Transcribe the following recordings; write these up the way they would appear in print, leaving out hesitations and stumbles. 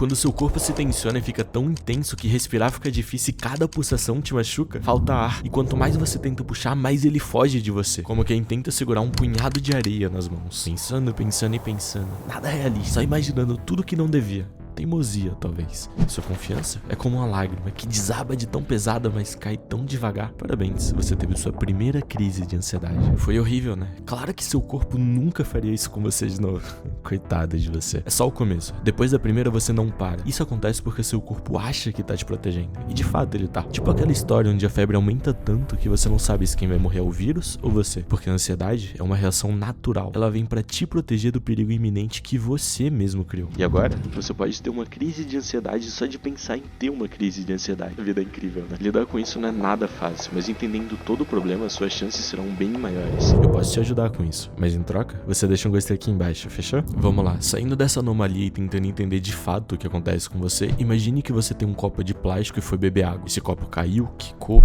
Quando seu corpo se tensiona e fica tão intenso que respirar fica difícil e cada pulsação te machuca, falta ar. E quanto mais você tenta puxar, mais ele foge de você. Como quem tenta segurar um punhado de areia nas mãos. Pensando, pensando e pensando. Nada realista, só imaginando tudo que não devia. Teimosia, talvez. Sua confiança é como uma lágrima que desaba de tão pesada, mas cai tão devagar. Parabéns, você teve sua primeira crise de ansiedade. Foi horrível, né? Claro que seu corpo nunca faria isso com você de novo. Coitada de você. É só o começo. Depois da primeira, você não para. Isso acontece porque seu corpo acha que tá te protegendo. E de fato ele tá. Tipo aquela história onde a febre aumenta tanto que você não sabe se quem vai morrer é o vírus ou você. Porque a ansiedade é uma reação natural. Ela vem pra te proteger do perigo iminente que você mesmo criou. E agora, você pode ter uma crise de ansiedade só de pensar em ter uma crise de ansiedade. A vida é incrível, né? Lidar com isso não é nada fácil, mas entendendo todo o problema, suas chances serão bem maiores. Eu posso te ajudar com isso, mas em troca, você deixa um gostei aqui embaixo, fechou? Vamos lá, saindo dessa anomalia e tentando entender de fato o que acontece com você, imagine que você tem um copo de plástico e foi beber água. Esse copo caiu, quicou,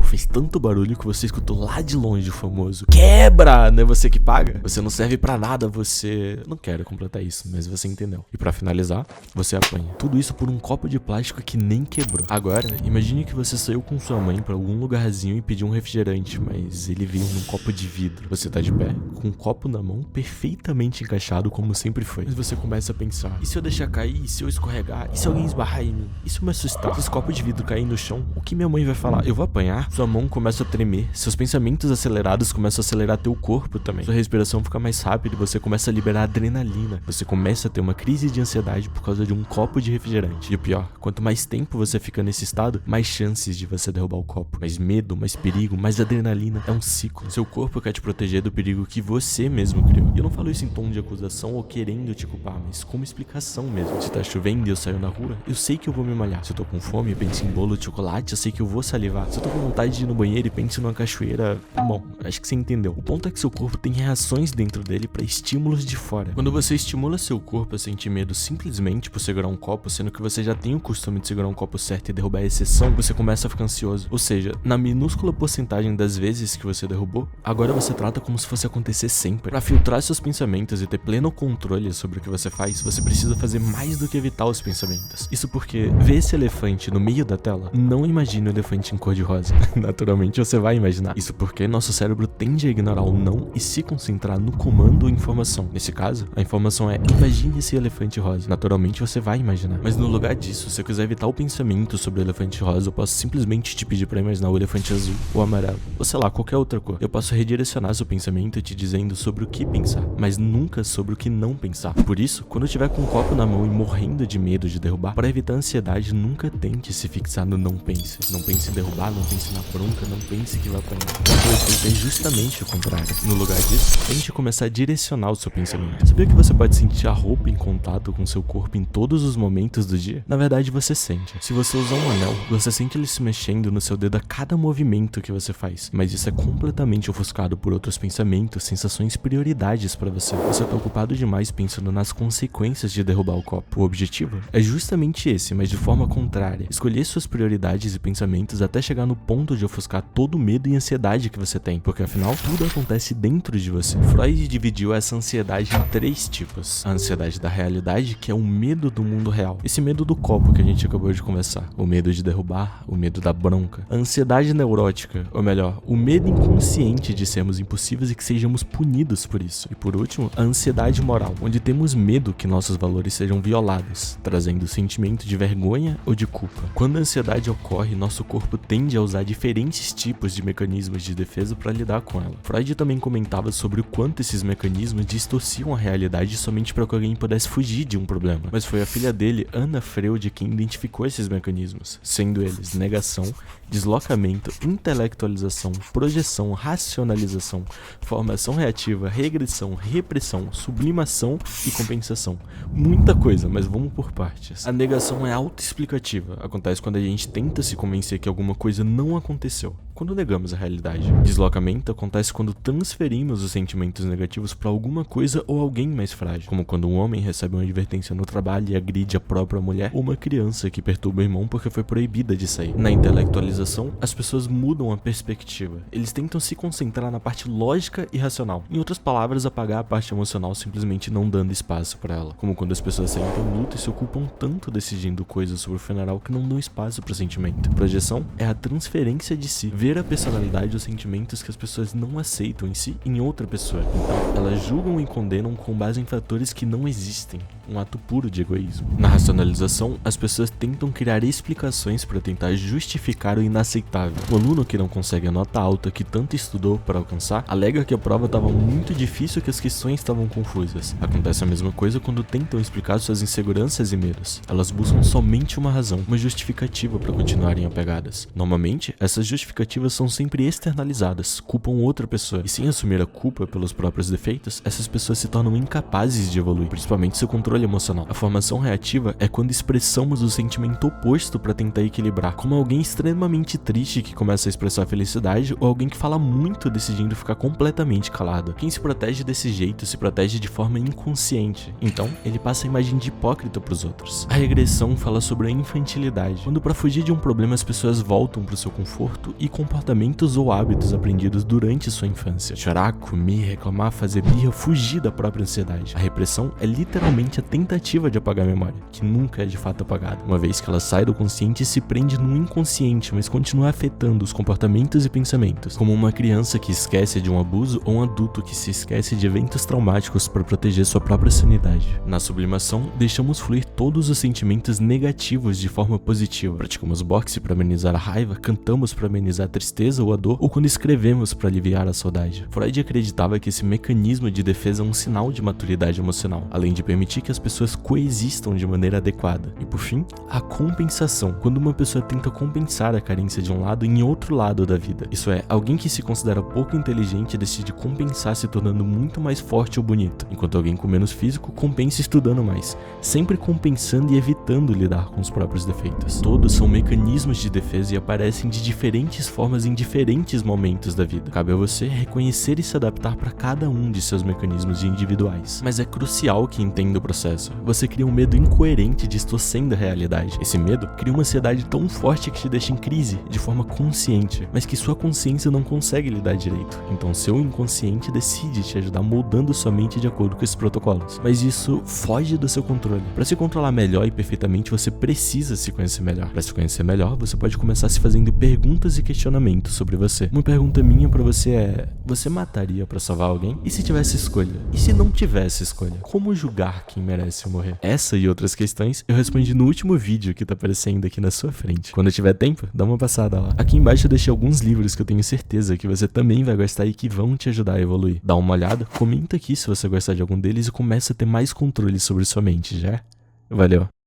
fez tanto barulho que você escutou lá de longe o famoso quebra, não é você que paga? Você não serve pra nada, você... Não quero completar isso, mas você entendeu. E pra finalizar, você apanha. Tudo isso por um copo de plástico que nem quebrou. Agora, imagine que você saiu com sua mãe pra algum lugarzinho e pediu um refrigerante, mas ele veio num copo de vidro. Você tá de pé, com um copo na mão, perfeitamente encaixado como sempre foi. Mas você começa a pensar, e se eu deixar cair? E se eu escorregar? E se alguém esbarrar em mim? E se eu me assustar? Se esse copo de vidro cair no chão, o que minha mãe vai falar? Eu vou apanhar? Sua mão começa a tremer, seus pensamentos acelerados começam a acelerar teu corpo também. Sua respiração fica mais rápida e você começa a liberar adrenalina. Você começa a ter uma crise de ansiedade por causa de um copo de refrigerante. E o pior, quanto mais tempo você fica nesse estado, mais chances de você derrubar o copo. Mais medo, mais perigo, mais adrenalina. É um ciclo. Seu corpo quer te proteger do perigo que você mesmo criou. E eu não falo isso em tom de acusação ou querendo te culpar, mas como explicação mesmo. Se tá chovendo e eu saio na rua, eu sei que eu vou me molhar. Se eu tô com fome e penso em bolo de chocolate, eu sei que eu vou salivar. Se eu tô com vontade de ir no banheiro e penso numa cachoeira, bom, acho que você entendeu. O ponto é que seu corpo tem reações dentro dele pra estímulos de fora. Quando você estimula seu corpo a sentir medo simplesmente por segurar um copo, sendo que você já tem o costume de segurar um copo certo e derrubar a exceção, você começa a ficar ansioso. Ou seja, na minúscula porcentagem das vezes que você derrubou, agora você trata como se fosse acontecer sempre. Pra filtrar seus pensamentos e ter pleno controle sobre o que você faz, você precisa fazer mais do que evitar os pensamentos. Isso porque ver esse elefante no meio da tela, não imagine o elefante em cor de rosa. Naturalmente você vai imaginar. Isso porque nosso cérebro tende a ignorar o não e se concentrar no comando ou informação. Nesse caso, a informação é: imagine esse elefante rosa. Naturalmente você vai imaginar. Mas no lugar disso, se eu quiser evitar o pensamento sobre o elefante rosa, eu posso simplesmente te pedir pra imaginar o elefante azul, ou amarelo, ou sei lá, qualquer outra cor. Eu posso redirecionar seu pensamento te dizendo sobre o que pensar, mas nunca sobre o que não pensar. Por isso, quando eu tiver com um copo na mão e morrendo de medo de derrubar, para evitar a ansiedade, nunca tente se fixar no não pense. Não pense em derrubar, não pense na bronca, não pense que vai apanhar. O efeito é justamente o contrário. No lugar disso, tente começar a direcionar o seu pensamento. Sabia que você pode sentir a roupa em contato com seu corpo em todos os momentos do dia? Na verdade, você sente. Se você usar um anel, você sente ele se mexendo no seu dedo a cada movimento que você faz. Mas isso é completamente ofuscado por outros pensamentos, sensações e prioridades pra você. Você tá ocupado demais pensando nas consequências de derrubar o copo. O objetivo é justamente esse, mas de forma contrária. Escolher suas prioridades e pensamentos até chegar no ponto de ofuscar todo o medo e ansiedade que você tem. Porque afinal, tudo acontece dentro de você. Freud dividiu essa ansiedade em 3 tipos. A ansiedade da realidade, que é o medo do mundo real. Esse medo do copo que a gente acabou de conversar. O medo de derrubar, o medo da bronca. A ansiedade neurótica, ou melhor, o medo inconsciente de sermos impossíveis e que sejamos punidos por isso. E por último, a ansiedade moral, onde temos medo que nossos valores sejam violados, trazendo o sentimento de vergonha ou de culpa. Quando a ansiedade ocorre, nosso corpo tende a usar diferentes tipos de mecanismos de defesa para lidar com ela. Freud também comentava sobre o quanto esses mecanismos distorciam a realidade somente para que alguém pudesse fugir de um problema. Mas foi a filha dele, Anna Freud, quem identificou esses mecanismos, sendo eles negação, deslocamento, intelectualização, projeção, racionalização, formação reativa, regressão, repressão, sublimação e compensação. Muita coisa, mas vamos por partes. A negação é autoexplicativa. Acontece quando a gente tenta se convencer que alguma coisa não aconteceu. quando negamos a realidade. Deslocamento acontece quando transferimos os sentimentos negativos para alguma coisa ou alguém mais frágil, como quando um homem recebe uma advertência no trabalho e agride a própria mulher, ou uma criança que perturba o irmão porque foi proibida de sair. Na intelectualização, as pessoas mudam a perspectiva. Eles tentam se concentrar na parte lógica e racional. Em outras palavras, apagar a parte emocional simplesmente não dando espaço para ela. Como quando as pessoas sentem luto e se ocupam tanto decidindo coisas sobre o funeral que não dão espaço para o sentimento. Projeção é a transferência de si, ver a personalidade ou sentimentos que as pessoas não aceitam em si em outra pessoa. Então, elas julgam e condenam com base em fatores que não existem, um ato puro de egoísmo. Na racionalização, as pessoas tentam criar explicações para tentar justificar o inaceitável. O aluno que não consegue a nota alta que tanto estudou para alcançar, alega que a prova estava muito difícil e que as questões estavam confusas. Acontece a mesma coisa quando tentam explicar suas inseguranças e medos. Elas buscam somente uma razão, uma justificativa para continuarem apegadas. Normalmente, essas justificativas são sempre externalizadas, culpam outra pessoa. E sem assumir a culpa pelos próprios defeitos, essas pessoas se tornam incapazes de evoluir, principalmente seu controle emocional. A formação reativa é quando expressamos o sentimento oposto para tentar equilibrar, como alguém extremamente triste que começa a expressar felicidade ou alguém que fala muito decidindo ficar completamente calado. Quem se protege desse jeito se protege de forma inconsciente, então ele passa a imagem de hipócrita para os outros. A regressão fala sobre a infantilidade, quando para fugir de um problema as pessoas voltam para o seu conforto e comportamentos ou hábitos aprendidos durante sua infância. Chorar, comer, reclamar, fazer birra, fugir da própria ansiedade. A repressão é literalmente a tentativa de apagar a memória, que nunca é de fato apagada, uma vez que ela sai do consciente e se prende no inconsciente, mas continua afetando os comportamentos e pensamentos, como uma criança que esquece de um abuso ou um adulto que se esquece de eventos traumáticos para proteger sua própria sanidade. Na sublimação, deixamos fluir todos os sentimentos negativos de forma positiva. Praticamos boxe para amenizar a raiva, cantamos para amenizar a tristeza ou a dor, ou quando escrevemos para aliviar a saudade. Freud acreditava que esse mecanismo de defesa é um sinal de maturidade emocional, além de permitir que as pessoas coexistam de maneira adequada. E por fim, a compensação, quando uma pessoa tenta compensar a carência de um lado em outro lado da vida. Isso é, alguém que se considera pouco inteligente decide compensar se tornando muito mais forte ou bonito, enquanto alguém com menos físico compensa estudando mais, sempre compensando e evitando lidar com os próprios defeitos. Todos são mecanismos de defesa e aparecem de diferentes formas em diferentes momentos da vida. Cabe a você reconhecer e se adaptar para cada um de seus mecanismos individuais. Mas é crucial que entenda o processo. Você cria um medo incoerente distorcendo a realidade. Esse medo cria uma ansiedade tão forte que te deixa em crise de forma consciente, mas que sua consciência não consegue lidar direito. Então seu inconsciente decide te ajudar moldando sua mente de acordo com esses protocolos. Mas isso foge do seu controle. Para se controlar melhor e perfeitamente, você precisa se conhecer melhor. Para se conhecer melhor, você pode começar se fazendo perguntas e questionamentos sobre você. Uma pergunta minha para você é: você mataria para salvar alguém? E se tivesse escolha? E se não tivesse escolha? Como julgar quem merece morrer? Essa e outras questões eu respondi no último vídeo que tá aparecendo aqui na sua frente. Quando tiver tempo, dá uma passada lá. Aqui embaixo eu deixei alguns livros que eu tenho certeza que você também vai gostar e que vão te ajudar a evoluir. Dá uma olhada, comenta aqui se você gostar de algum deles e começa a ter mais controle sobre sua mente, já? Valeu!